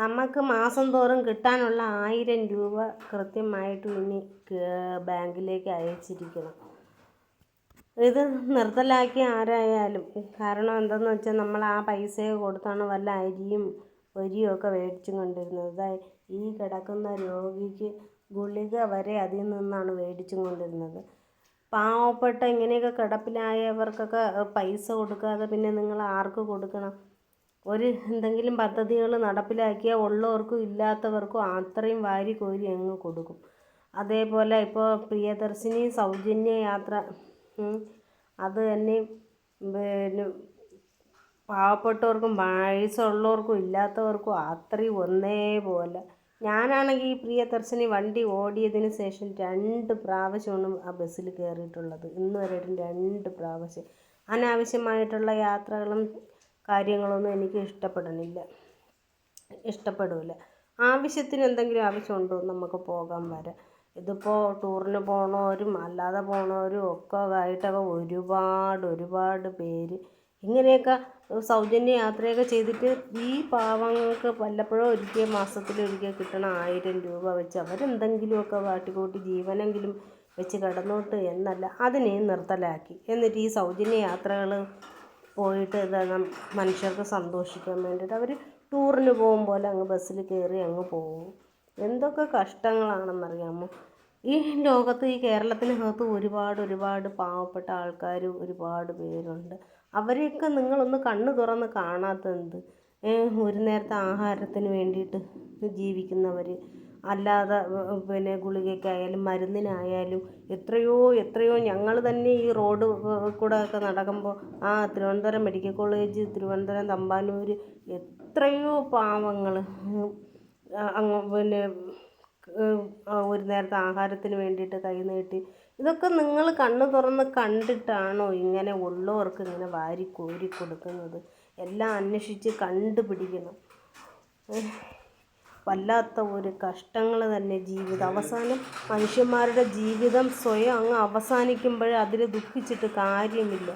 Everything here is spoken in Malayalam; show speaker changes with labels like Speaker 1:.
Speaker 1: നമുക്ക് മാസം തോറും കിട്ടാനുള്ള 1000 രൂപ കൃത്യമായിട്ട് ഇനി ബാങ്കിലേക്ക് അയച്ചിരിക്കണം. ഇത് നിർത്തലാക്കി ആരായാലും. കാരണം എന്തെന്ന് വെച്ചാൽ നമ്മൾ ആ പൈസ കൊടുത്താണ് വല്ല അരിയും ഒക്കെ മേടിച്ചും കൊണ്ടിരുന്നത്. ഈ കിടക്കുന്ന രോഗിക്ക് ഗുളിക വരെ അതിൽ നിന്നാണ് മേടിച്ചും കൊണ്ടിരുന്നത്. പാവപ്പെട്ട ഇങ്ങനെയൊക്കെ കിടപ്പിലായവർക്കൊക്കെ പൈസ കൊടുക്കാതെ പിന്നെ നിങ്ങൾ ആർക്ക് കൊടുക്കണം? എന്തെങ്കിലും പദ്ധതികൾ നടപ്പിലാക്കിയാൽ ഉള്ളവർക്കും ഇല്ലാത്തവർക്കും അത്രയും വാരി കോരി അങ്ങ് കൊടുക്കും. അതേപോലെ ഇപ്പോൾ പ്രിയദർശിനി സൗജന്യ യാത്ര, അത് തന്നെ പിന്നെ പാവപ്പെട്ടവർക്കും പൈസ ഉള്ളവർക്കും ഇല്ലാത്തവർക്കും അത്രയും ഒന്നേപോലെ. ഞാനാണെങ്കിൽ ഈ പ്രിയദർശിനി വണ്ടി ഓടിയതിന് ശേഷം 2 പ്രാവശ്യമാണ് ആ ബസ്സിൽ കയറിയിട്ടുള്ളത്. ഇന്ന് വരെ 2 പ്രാവശ്യം. അനാവശ്യമായിട്ടുള്ള യാത്രകളും കാര്യങ്ങളൊന്നും എനിക്ക് ഇഷ്ടപ്പെടില്ല. ആവശ്യത്തിന് എന്തെങ്കിലും ആവശ്യമുണ്ടോ നമുക്ക് പോകാൻ വരാം. ഇതിപ്പോൾ ടൂറിന് പോണവരും അല്ലാതെ പോണവരും ഒക്കെ ആയിട്ടൊക്കെ ഒരുപാട് പേര് ഇങ്ങനെയൊക്കെ സൗജന്യ യാത്രയൊക്കെ ചെയ്തിട്ട് ഈ പാവങ്ങൾക്ക് വല്ലപ്പോഴും മാസത്തിലൊരിക്കൽ കിട്ടണ 1000 രൂപ വെച്ച് അവരെന്തെങ്കിലുമൊക്കെ കാട്ടിക്കൂട്ടി ജീവനെങ്കിലും വെച്ച് കിടന്നോട്ട് എന്നല്ല, അതിനെ നിർത്തലാക്കി. എന്നിട്ട് ഈ സൗജന്യ യാത്രകൾ പോയിട്ട് മനുഷ്യർക്ക് സന്തോഷിക്കാൻ വേണ്ടിയിട്ട് അവർ ടൂറിന് പോകും പോലെ അങ്ങ് ബസ്സിൽ കയറി അങ്ങ് പോകും. എന്തൊക്കെ കഷ്ടങ്ങളാണെന്നറിയാമോ? ഈ ലോകത്ത്, ഈ കേരളത്തിനകത്ത് ഒരുപാട് പാവപ്പെട്ട ആൾക്കാർ ഒരുപാട് പേരുണ്ട്. അവരെയൊക്കെ നിങ്ങളൊന്ന് കണ്ണ് തുറന്ന് കാണാത്തതെന്ത്? ഒരു നേരത്തെ ആഹാരത്തിന് വേണ്ടിയിട്ട് ജീവിക്കുന്നവർ, അല്ലാതെ പിന്നെ ഗുളികയ്ക്കായാലും മരുന്നിനായാലും എത്രയോ ഞങ്ങൾ തന്നെ ഈ റോഡ് കൂടെ ഒക്കെ നടക്കുമ്പോൾ തിരുവനന്തപുരം മെഡിക്കൽ കോളേജ്, തിരുവനന്തപുരം തമ്പാനൂർ, എത്രയോ പാവങ്ങൾ പിന്നെ ഒരു നേരത്തെ ആഹാരത്തിന് വേണ്ടിയിട്ട് കൈ നീട്ടി. ഇതൊക്കെ നിങ്ങൾ കണ്ണ് തുറന്ന് കണ്ടിട്ടാണോ ഇങ്ങനെ ഉള്ളവർക്ക് ഇങ്ങനെ വാരി കോരി കൊടുക്കുന്നത്? എല്ലാം അന്വേഷിച്ച് കണ്ടുപിടിക്കണം. വല്ലാത്ത ഒരു കഷ്ടങ്ങൾ തന്നെ ജീവിതം. അവസാനം മനുഷ്യന്മാരുടെ ജീവിതം സ്വയം അങ്ങ് അവസാനിക്കുമ്പോൾ അതിൽ ദുഃഖിച്ചിട്ട് കാര്യമില്ല.